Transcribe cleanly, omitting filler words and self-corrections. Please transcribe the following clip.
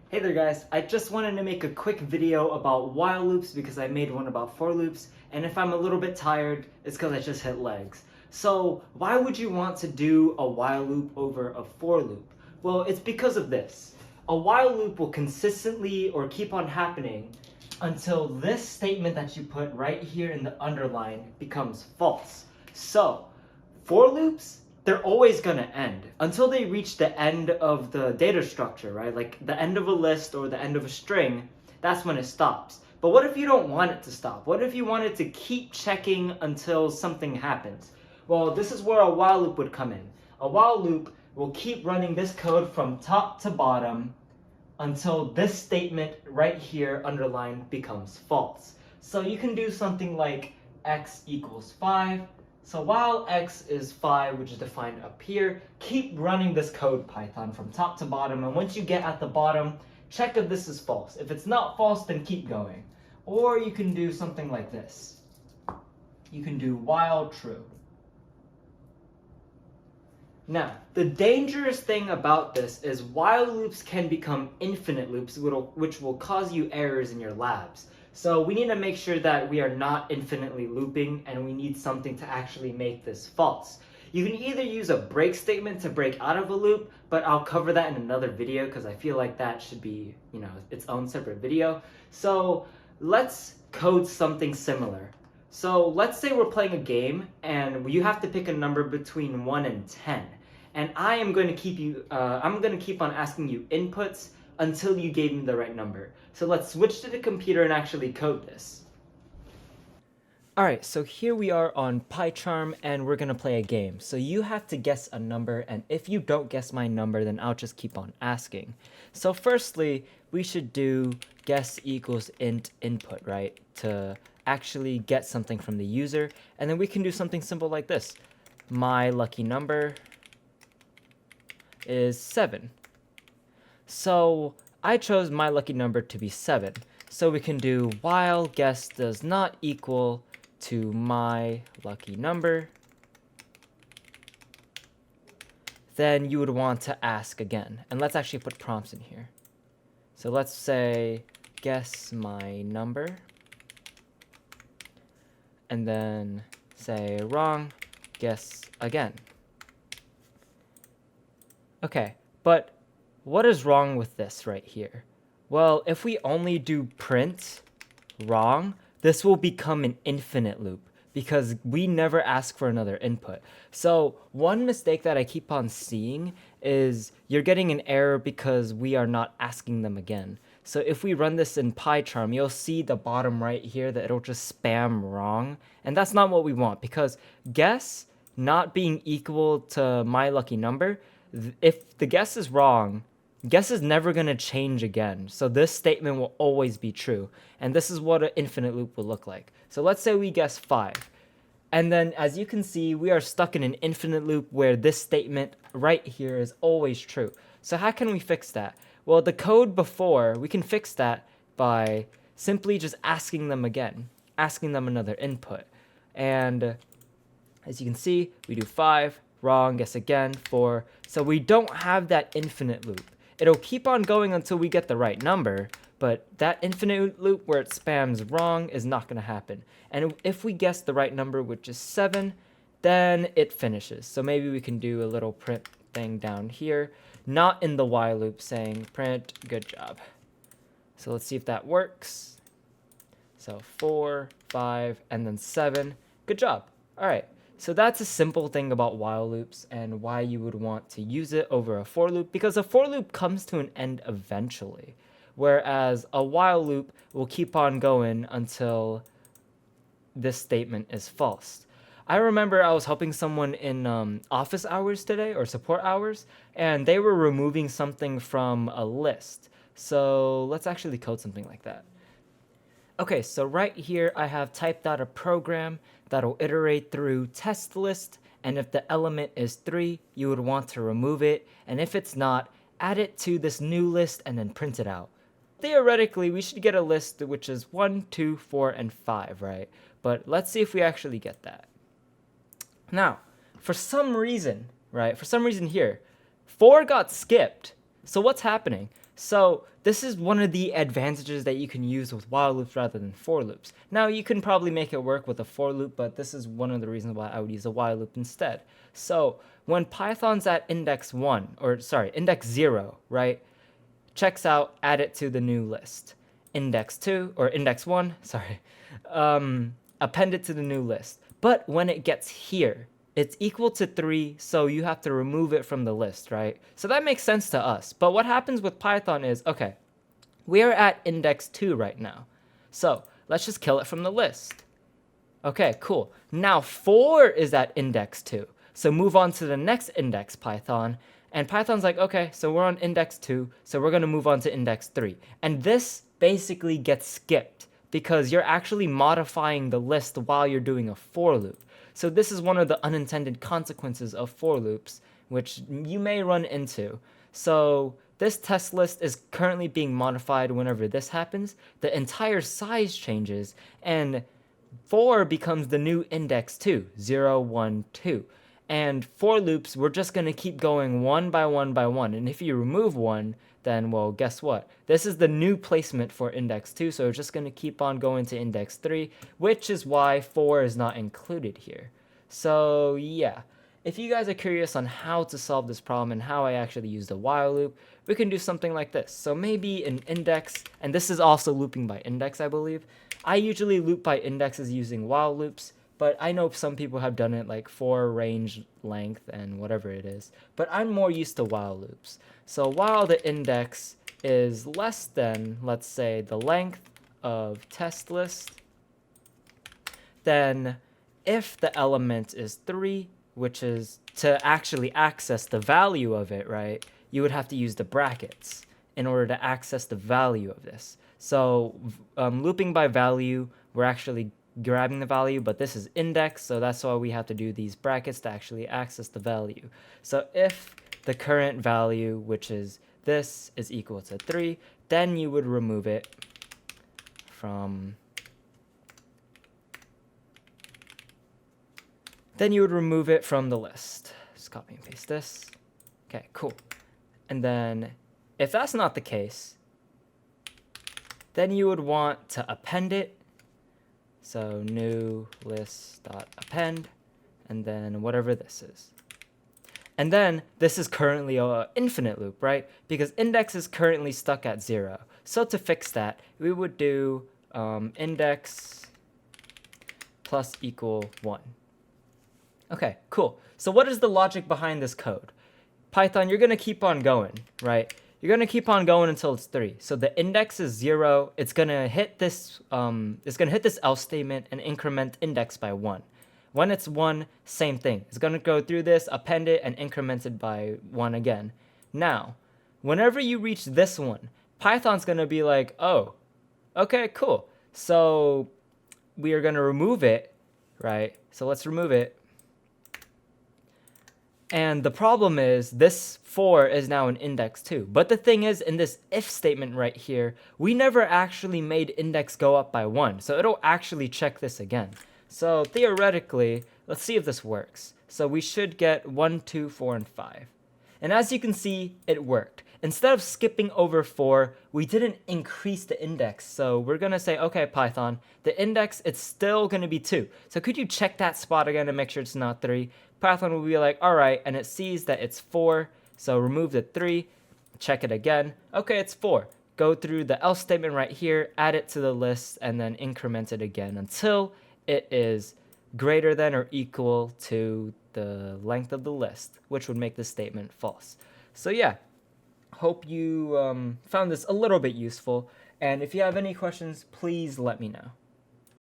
Hey there guys, I just wanted to make a quick video about while loops because I made one about for loops, and if I'm a little bit tired, it's because I just hit legs. So why would you want to do a while loop over a for loop? Well, it's because of this. A while loop will consistently or keep on happening until this statement that you put right here in the underline becomes false. So for loops, they're always going to end until they reach the end of the data structure, right? Like the end of a list or the end of a string, that's when it stops. But what if you don't want it to stop? What if you want it to keep checking until something happens? Well, this is where a while loop would come in. A while loop will keep running this code from top to bottom until this statement right here underlined becomes false. So you can do something like x equals 5. So while x is 5, which is defined up here, keep running this code Python from top to bottom, and once you get at the bottom, check if this is false. If it's not false, then keep going. Or you can do something like this. You can do while true. Now, the dangerous thing about this is while loops can become infinite loops, which will cause you errors in your labs. So we need to make sure that we are not infinitely looping, and we need something to actually make this false. You can either use a break statement to break out of a loop, but I'll cover that in another video because I feel like that should be, its own separate video. So let's code something similar. So let's say we're playing a game and you have to pick a number between 1 and 10. And I'm going to keep on asking you inputs until you gave me the right number. So let's switch to the computer and actually code this. Alright, so here we are on PyCharm and we're going to play a game. So you have to guess a number, and if you don't guess my number, then I'll just keep on asking. So firstly, we should do guess equals int input, right? To actually get something from the user. And then we can do something simple like this. My lucky number is 7. So I chose my lucky number to be 7. So we can do while guess does not equal to my lucky number. Then you would want to ask again. And let's actually put prompts in here. So let's say guess my number. And then say wrong, guess again. Okay, but what is wrong with this right here? Well, if we only do print wrong, this will become an infinite loop because we never ask for another input. So one mistake that I keep on seeing is you're getting an error because we are not asking them again. So if we run this in PyCharm, you'll see the bottom right here that it'll just spam wrong. And that's not what we want, because guess not being equal to my lucky number, if the guess is wrong, guess is never going to change again. So this statement will always be true. And this is what an infinite loop will look like. So let's say we guess 5. And then as you can see, we are stuck in an infinite loop where this statement right here is always true. So how can we fix that? Well, the code before, we can fix that by simply just asking them again, asking them another input. And as you can see, we do 5, wrong, guess again, 4. So we don't have that infinite loop. It'll keep on going until we get the right number, but that infinite loop where it spams wrong is not going to happen. And if we guess the right number, which is 7, then it finishes. So maybe we can do a little print thing down here, not in the while loop, saying print good job. So let's see if that works. So 4, 5, and then 7. Good job. All right. So that's a simple thing about while loops and why you would want to use it over a for loop, because a for loop comes to an end eventually, whereas a while loop will keep on going until this statement is false. I remember I was helping someone in office hours today, or support hours, and they were removing something from a list. So let's actually code something like that. Okay, so right here I have typed out a program that'll iterate through test list, and if the element is 3, you would want to remove it, and if it's not, add it to this new list and then print it out. Theoretically, we should get a list which is 1, 2, 4, and 5, right? But let's see if we actually get that. Now, for some reason here, 4 got skipped. So what's happening? So this is one of the advantages that you can use with while loops rather than for loops. Now you can probably make it work with a for loop, but this is one of the reasons why I would use a while loop instead. So when Python's at index 0, right? Checks out, add it to the new list. Index 2 or index 1, append it to the new list. But when it gets here, it's equal to 3, so you have to remove it from the list, right? So that makes sense to us. But what happens with Python is, okay, we are at index 2 right now. So let's just kill it from the list. Okay, cool. Now 4 is at index 2. So move on to the next index, Python. And Python's like, okay, so we're on index 2, so we're going to move on to index 3. And this basically gets skipped because you're actually modifying the list while you're doing a for loop. So this is one of the unintended consequences of for loops, which you may run into. So this test list is currently being modified whenever this happens. The entire size changes, and 4 becomes the new index 2, 0, 1, 2. And for loops, we're just going to keep going one by one by one. And if you remove 1, then, well, guess what? This is the new placement for index 2, so it's just going to keep on going to index 3, which is why 4 is not included here. So, yeah. If you guys are curious on how to solve this problem and how I actually use the while loop, we can do something like this. So maybe an index, and this is also looping by index, I believe. I usually loop by indexes using while loops, but I know some people have done it like for range, length, and whatever it is. But I'm more used to while loops. So while the index is less than, let's say, the length of test list, then if the element is 3, which is to actually access the value of it, right, you would have to use the brackets in order to access the value of this. So looping by value, we're actually grabbing the value, but this is index, so that's why we have to do these brackets to actually access the value. So if the current value, which is this, is equal to 3, then you would remove it from the list. Just copy and paste this. Okay, cool. And then if that's not the case, then you would want to append it. So new list.append, and then whatever this is. And then this is currently an infinite loop, right? Because index is currently stuck at 0. So to fix that, we would do index plus equal 1. Okay, cool. So what is the logic behind this code? Python, you're going to keep on going, right? You're going to keep on going until it's 3. So the index is 0. It's going to hit this else statement and increment index by 1. When it's 1, same thing. It's going to go through this, append it, and increment it by 1 again. Now, whenever you reach this one, Python's going to be like, oh, okay, cool. So we are going to remove it, right? So let's remove it. And the problem is this 4 is now an index 2. But the thing is, in this if statement right here, we never actually made index go up by 1. So it'll actually check this again. So theoretically, let's see if this works. So we should get 1, 2, 4, and 5. And as you can see, it worked. Instead of skipping over 4, we didn't increase the index. So we're going to say, okay, Python, the index, it's still going to be 2. So could you check that spot again and make sure it's not 3? Python will be like, all right, and it sees that it's 4. So remove the 3, check it again. Okay, it's 4. Go through the else statement right here, add it to the list, and then increment it again until it is greater than or equal to the length of the list, which would make this statement false. So yeah, hope you found this a little bit useful. And if you have any questions, please let me know.